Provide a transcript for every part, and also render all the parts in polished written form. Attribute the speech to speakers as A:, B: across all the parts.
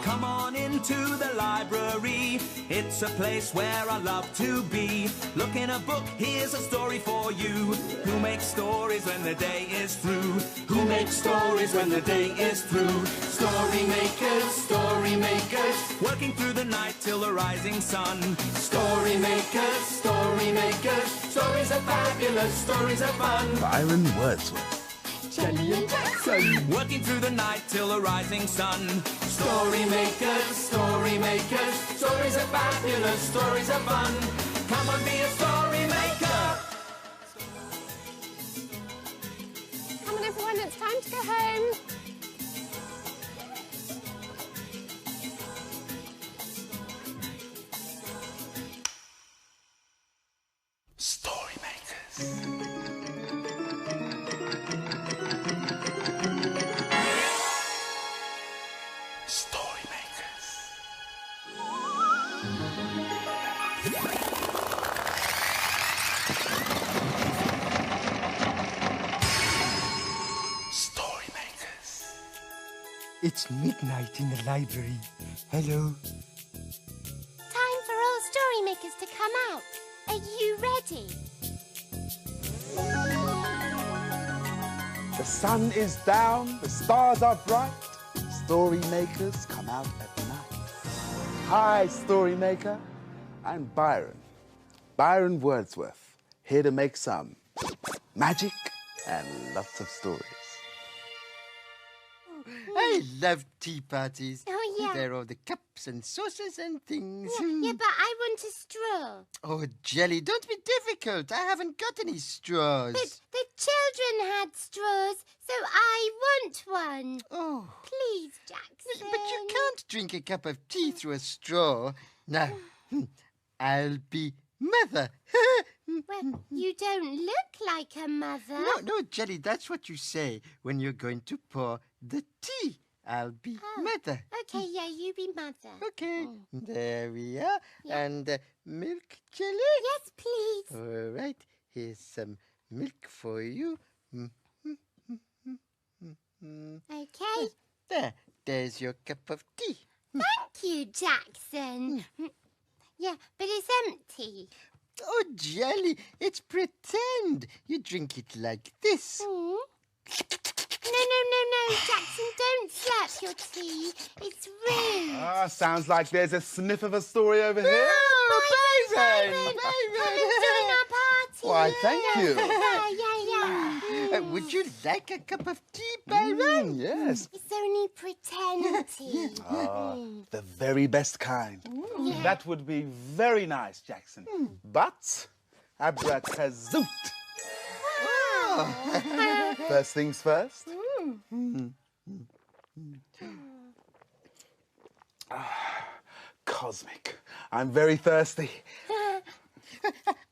A: Come on into the library. It's a place where I love to be. Look in a book, here's a story for you. Who makes stories when the day is through? Who makes stories when the day is through? Story makers, working through the night till the rising sun. Story makers, stories are fabulous, stories are fun.
B: Byron Wordsworth.
C: Jelly and Jackson,
A: working through the night till the rising sun. Story makers, stories are fabulous, stories are fun. Come on, be a story maker.
C: come on everyone, it's time to go home.
B: Story makers. Story makers. Story makers.
D: It's midnight in the library. Hello.
C: Time for all story makers to come out. Are you ready?
B: The sun is down, the stars are bright. Story makers come out at night. Hi, story maker. I'm Byron. Byron Wordsworth, here to make some magic and lots of stories.
D: I love tea parties.
C: Oh, yeah.
D: There are all the cups and saucers and things.
C: Yeah, but I want a straw.
D: Oh, Jelly, don't be difficult. I haven't got any straws.
C: But the children had straws, so I want one.
D: Oh,
C: Please, Jackson.
D: but you can't drink a cup of tea through a straw. Now, I'll be mother.
C: Well, you don't look like a mother.
D: No, Jelly, that's what you say when you're going to pour the tea. I'll be mother.
C: Okay, yeah, you be mother.
D: Okay, there we are.
C: Yeah.
D: And milk, Jelly?
C: Yes, please.
D: All right, here's some milk for you.
C: Okay.
D: There's your cup of tea.
C: Thank you, Jackson. Yeah, but it's empty.
D: Oh, Jelly, it's pretend. You drink it like this.
C: Mm. No, Jackson, don't slap your tea. It's rude.
B: Sounds like there's a sniff of a story over here.
D: Oh, Byron!
C: Come and join our party.
B: Why, thank you.
C: Yeah.
D: Would you like a cup of tea, Byron?
B: Yes.
C: It's only pretend tea.
B: The very best kind.
C: Yeah.
B: That would be very nice, Jackson. But abracazoot.
C: Wow.
B: First things first. Cosmic. I'm very thirsty.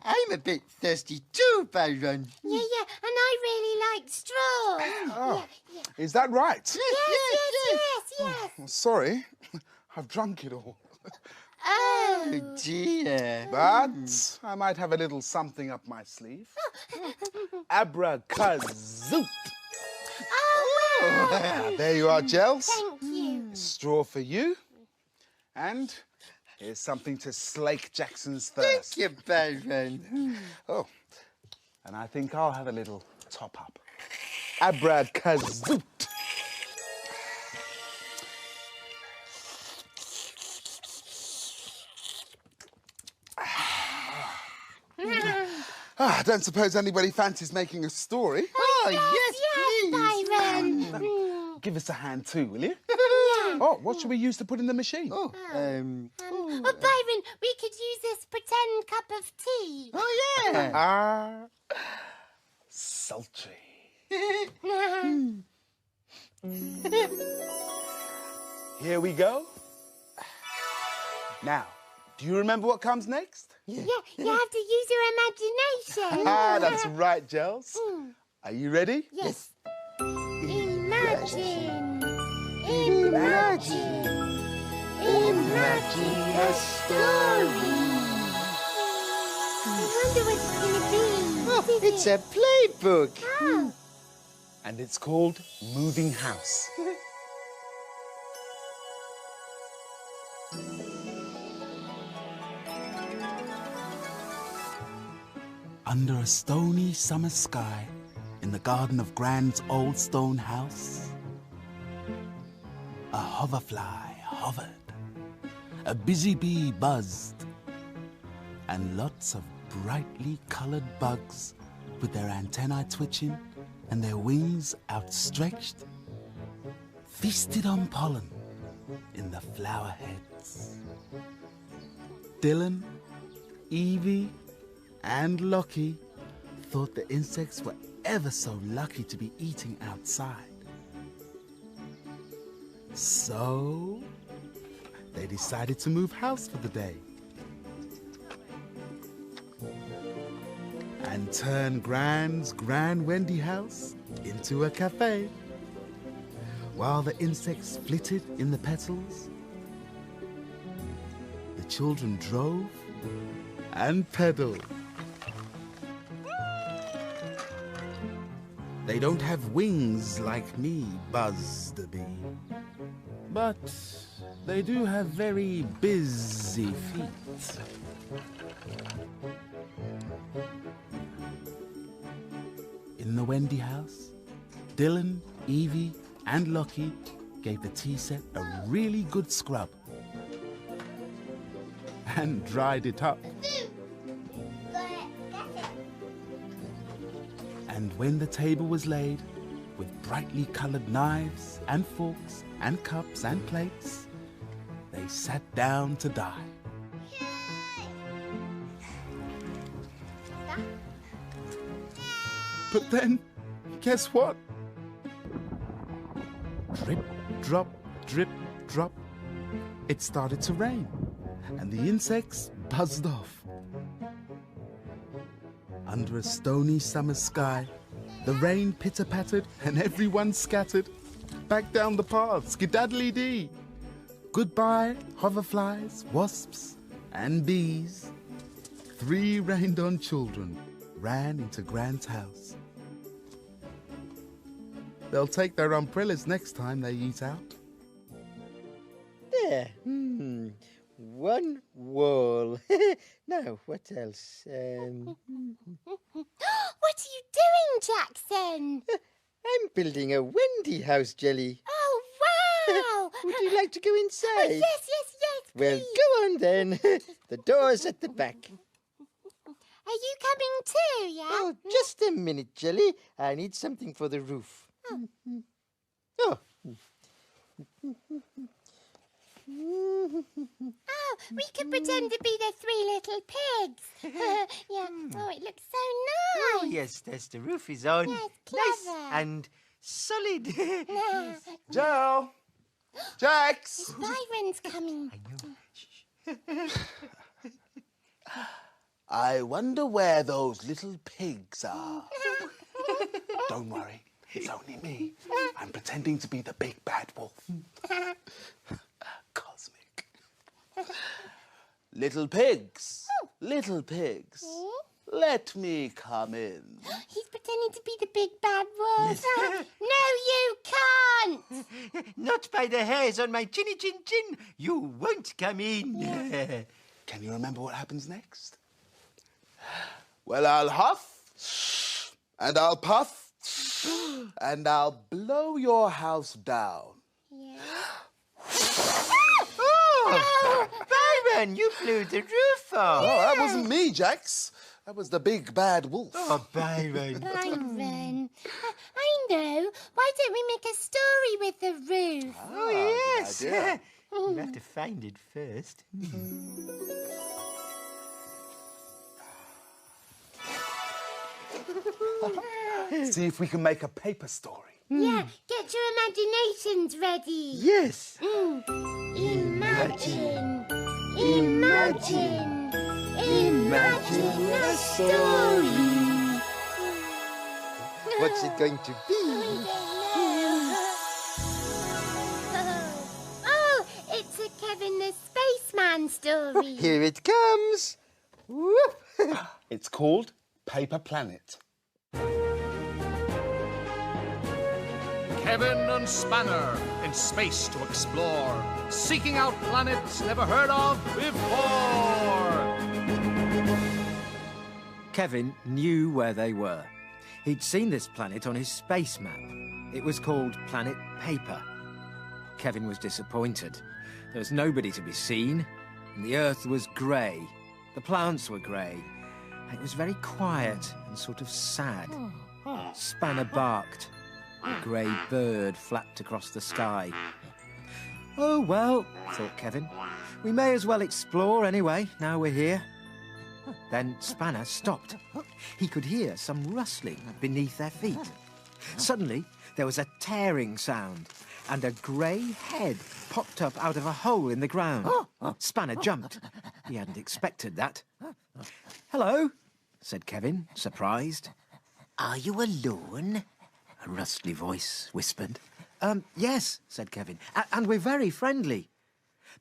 D: I'm a bit thirsty too, Byron.
C: Yeah, and I really like straws.
B: Oh, is that right?
C: Yes.
B: Sorry, I've drunk it all.
C: Oh.
D: Oh, dear.
B: But I might have a little something up my sleeve. Abracazoot.
C: Oh, wow.
B: There you are, Gels.
C: Thank you.
B: Straw for you. And here's something to slake Jackson's thirst.
D: Thank you, Byron.
B: Oh, and I think I'll have a little top up. Abracazoot. I don't suppose anybody fancies making a story.
D: Oh, yes, please.
C: Byron.
B: Give us a hand too, will you?
C: Yeah.
B: Oh, what should we use to put in the machine?
D: Oh,
C: Oh, Byron, we could use this pretend cup of tea.
D: oh, yeah.
B: Sultry. Here we go. Now, do you remember what comes next?
C: Yeah, you have to use your imagination.
B: That's right, Gels. Are you ready?
C: Yes. Imagine a story. I wonder what it's going to be.
D: Oh, it's a playbook.
C: Oh.
B: And it's called Moving House. Under a stony summer sky, in the garden of Grand's old stone house, a hoverfly hovered, a busy bee buzzed, and lots of brightly colored bugs with their antennae twitching and their wings outstretched feasted on pollen in the flower heads. Dylan, Evie, and Lockie thought the insects were ever so lucky to be eating outside. So they decided to move house for the day and turn Grand's Grand Wendy house into a cafe. While the insects flitted in the petals, the children drove and pedaled. They don't have wings like me, Buzz the Bee, but they do have very busy feet. In the Wendy house, Dylan, Evie, and Lockie gave the tea set a really good scrub and dried it up. And when the table was laid, with brightly colored knives and forks and cups and plates, they sat down to dine. But then, guess what? Drip, drop, drip, drop. It started to rain, and the insects buzzed off. Under a stony summer sky, the rain pitter-pattered and everyone scattered back down the path, skedaddly-dee. Goodbye, hoverflies, wasps, and bees. 3 rained-on children ran into Grand's house. They'll take their umbrellas next time they eat out.
D: There. One wall. Now, what else?
C: What are you doing, Jackson?
D: I'm building a Wendy house, Jelly.
C: Oh, wow!
D: Would you like to go inside?
C: Yes,
D: Well,
C: please.
D: go on then. The door's at the back.
C: Are you coming too, yeah?
D: Oh, just a minute, Jelly. I need something for the roof. Oh.
C: Oh, we could pretend to be the 3 little pigs. Yeah. Oh, it looks so nice.
D: Oh, yes, there's the roof is on.
C: Yes,
D: Nice
C: clever.
D: and solid.
C: Yeah.
B: Joe! Jax!
C: Byron's coming.
B: I wonder where those little pigs are. Don't worry, it's only me. I'm pretending to be the big bad wolf. Cosmic. Little pigs, let me come in.
C: He's pretending to be the big bad wolf. No, you can't.
D: Not by the hairs on my chinny chin chin. You won't come in.
B: Can you remember what happens next? Well, I'll huff, and I'll puff, and I'll blow your house down.
C: Yeah.
D: Oh, Byron, you blew the roof off.
B: Oh, that wasn't me, Jax. That was the big bad wolf.
D: Oh, Byron.
C: Byron. I know. Why don't we make a story with the roof?
D: Oh, yes.
B: good idea.
D: You have to find it first.
B: See if we can make a paper story.
C: Yeah, get your imaginations ready.
D: Yes.
C: Imagine a story.
D: What's it going to be?
C: Oh, it's a Kevin the Spaceman story.
D: Here it comes. Whoop.
B: It's called Paper Planet.
E: Kevin and Spanner in space to explore, seeking out planets never heard of before.
F: Kevin knew where they were. He'd seen this planet on his space map. It was called Planet Paper. Kevin was disappointed. There was nobody to be seen, and the Earth was grey. The plants were grey. It was very quiet and sort of sad. Spanner barked. A grey bird flapped across the sky. Oh, well, thought Kevin. We may as well explore anyway, now we're here. Then Spanner stopped. He could hear some rustling beneath their feet. Suddenly, there was a tearing sound, and a grey head popped up out of a hole in the ground. Spanner jumped. He hadn't expected that. Hello, said Kevin, surprised.
G: Are you alone?
F: A rustly voice whispered. Yes, said Kevin, and we're very friendly.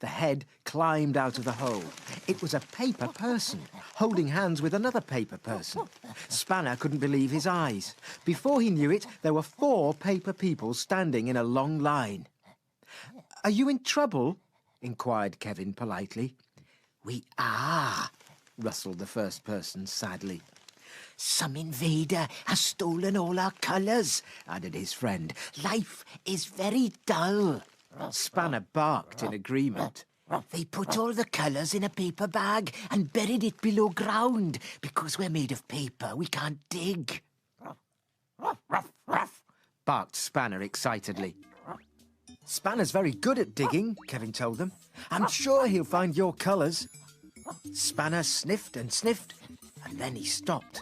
F: The head climbed out of the hole. It was a paper person, holding hands with another paper person. Spanner couldn't believe his eyes. Before he knew it, there were 4 paper people standing in a long line. Are you in trouble? Inquired Kevin politely.
G: We are,
F: rustled the first person sadly.
G: Some invader has stolen all our colours,
F: added his friend.
G: Life is very dull.
F: Spanner barked in agreement.
G: They put all the colours in a paper bag and buried it below ground. Because we're made of paper, we can't dig.
F: Barked Spanner excitedly. Spanner's very good at digging, Kevin told them. I'm sure he'll find your colours. Spanner sniffed and sniffed, and then he stopped.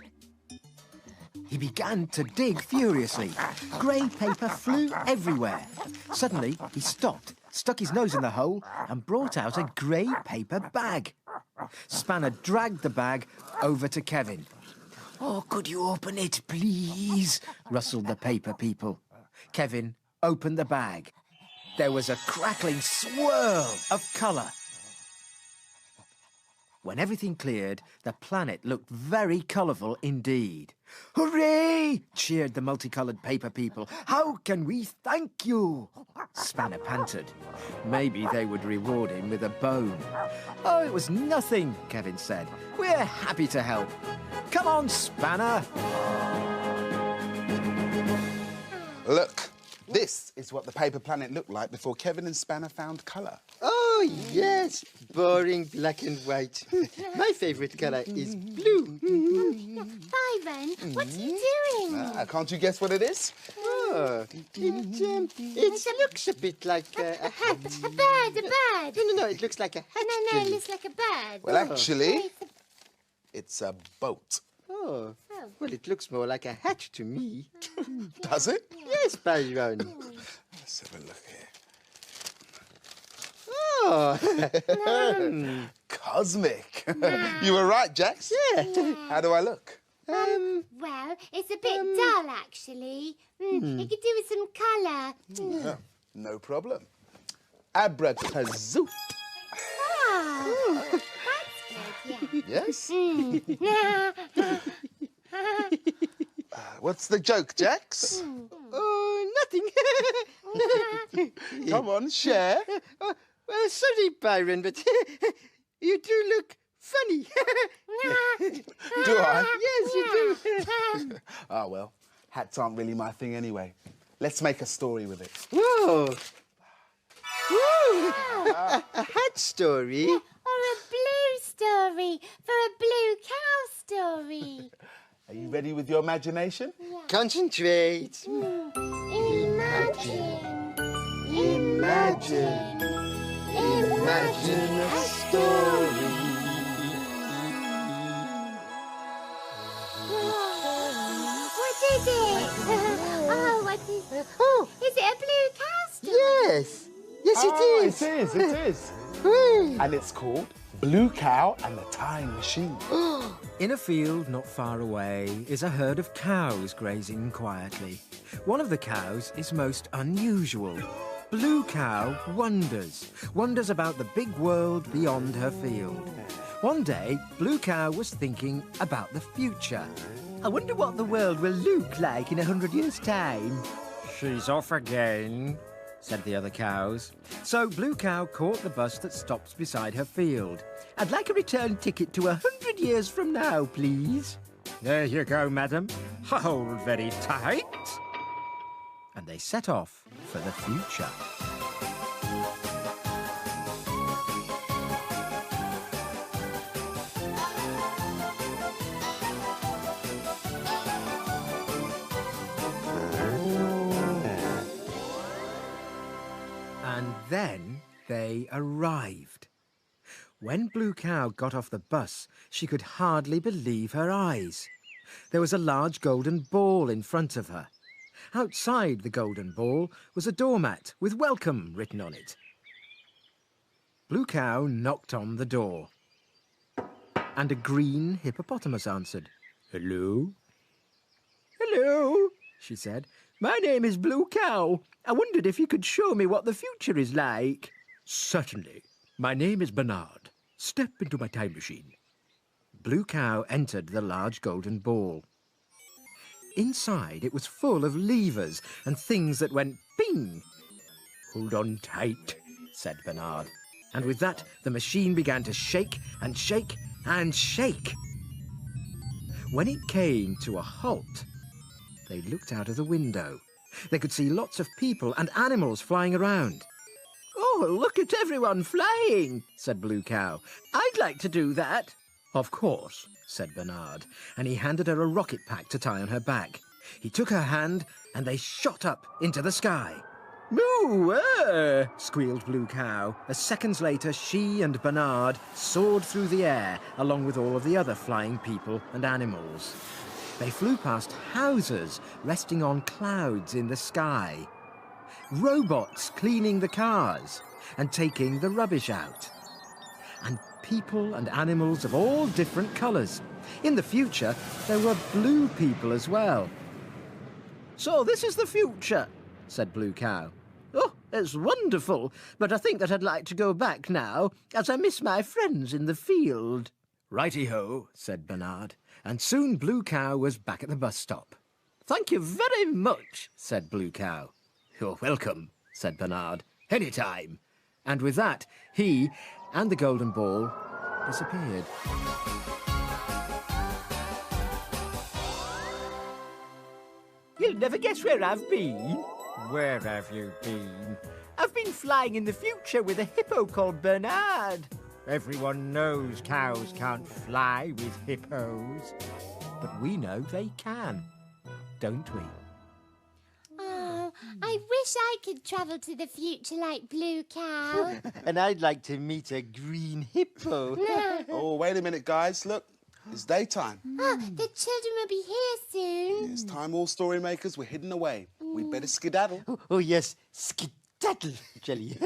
F: He began to dig furiously. Grey paper flew everywhere. Suddenly, he stopped, stuck his nose in the hole, and brought out a grey paper bag. Spanner dragged the bag over to Kevin.
G: Oh, could you open it, please?
F: Rustled the paper people. Kevin opened the bag. There was a crackling swirl of colour. When everything cleared, the planet looked very colourful indeed. Hooray! Cheered the multicoloured paper people. How can we thank you? Spanner panted. Maybe they would reward him with a bone. Oh, it was nothing, Kevin said. We're happy to help. Come on, Spanner.
B: Look, this is what the paper planet looked like before Kevin and Spanner found colour.
D: Oh, yes. Boring black and white. My favourite colour is blue.
C: Byron, what are you doing?
B: Can't you guess what it is?
D: Oh, it looks a bit like a hat.
C: A bird.
D: No, it looks like a hat.
C: No, it looks like a bird.
B: Well, actually, it's a boat.
D: Oh, well, it looks more like a hat to me.
B: Does it?
D: Yes, Byron.
B: Let's have a look here.
D: Oh.
B: Cosmic. You were right, Jax.
D: Yeah.
B: How do I look?
C: Well, it's a bit dull, actually. You could do with some colour.
B: Oh, no problem. Abracazoo.
C: Oh, that's good,
B: Yes?
C: yeah.
B: What's the joke, Jax?
D: Oh, nothing.
B: Come on, share.
D: Well, sorry, Byron, but you do look funny.
B: Do I?
D: Yes, you do.
B: Ah, well, hats aren't really my thing anyway. Let's make a story with it.
D: Whoa. Whoa. A hat story?
C: Or a blue story for a blue cow story.
B: Are you ready with your imagination?
D: Concentrate. Imagine a story.
C: What is it? Oh, what is it? Oh, is it a blue cow story?
D: Yes. Yes, it is.
B: It is.
D: Hooray.
B: And it's called Blue Cow and the Time Machine.
F: In a field not far away is a herd of cows grazing quietly. One of the cows is most unusual. Blue Cow wonders about the big world beyond her field. One day, Blue Cow was thinking about the future.
G: I wonder what the world will look like in 100 years' time.
F: She's off again, said the other cows. So Blue Cow caught the bus that stops beside her field.
G: I'd like a return ticket to 100 years from now, please.
F: There you go, madam. Hold very tight. And they set off for the future. And then they arrived. When Blue Cow got off the bus, she could hardly believe her eyes. There was a large golden ball in front of her. Outside the golden ball was a doormat with welcome written on it. Blue Cow knocked on the door. And a green hippopotamus answered. "Hello?" "Hello," she said. "My name is Blue Cow. I wondered if you could show me what the future is like." "Certainly. My name is Bernard. Step into my time machine." Blue Cow entered the large golden ball. Inside, it was full of levers and things that went bing. "Hold on tight," said Bernard. And with that, the machine began to shake and shake and shake. When it came to a halt, they looked out of the window. They could see lots of people and animals flying around. "Oh, look at everyone flying," said Blue Cow. "I'd like to do that." "Of course," said Bernard, and he handed her a rocket pack to tie on her back. He took her hand, and they shot up into the sky. "Moo! Squealed Blue Cow, as seconds later she and Bernard soared through the air, along with all of the other flying people and animals. They flew past houses resting on clouds in the sky, robots cleaning the cars and taking the rubbish out, and people and animals of all different colours. In the future, there were blue people as well. "So this is the future," said Blue Cow. "Oh, it's wonderful, but I think that I'd like to go back now, as I miss my friends in the field." "Righty-ho," said Bernard, and soon Blue Cow was back at the bus stop. "Thank you very much," said Blue Cow. "You're welcome," said Bernard. "Any time." And with that, he and the golden ball disappeared. "You'll never guess where I've been." "Where have you been?" "I've been flying in the future with a hippo called Bernard." "Everyone knows cows can't fly with hippos." "But we know they can, don't we?"
C: Oh, I wish I could travel to the future like Blue Cow.
D: And I'd like to meet a green hippo.
B: Oh, wait a minute, guys. Look, it's daytime.
C: Oh, the children will be here soon.
B: It's time, all story makers were hidden away. We'd better skedaddle.
D: Oh, yes, skedaddle, Jelly.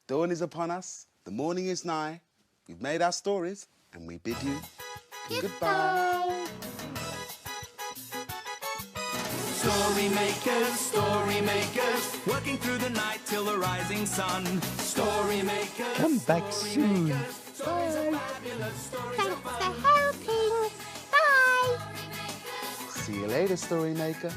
B: Dawn is upon us. The morning is nigh. We've made our stories, and we bid you goodbye.
A: Story makers, working through the night till the rising sun. Story makers,
D: Come back soon.
A: stories of fabulous stories.
C: Thanks for helping. Bye.
B: See you later, story maker.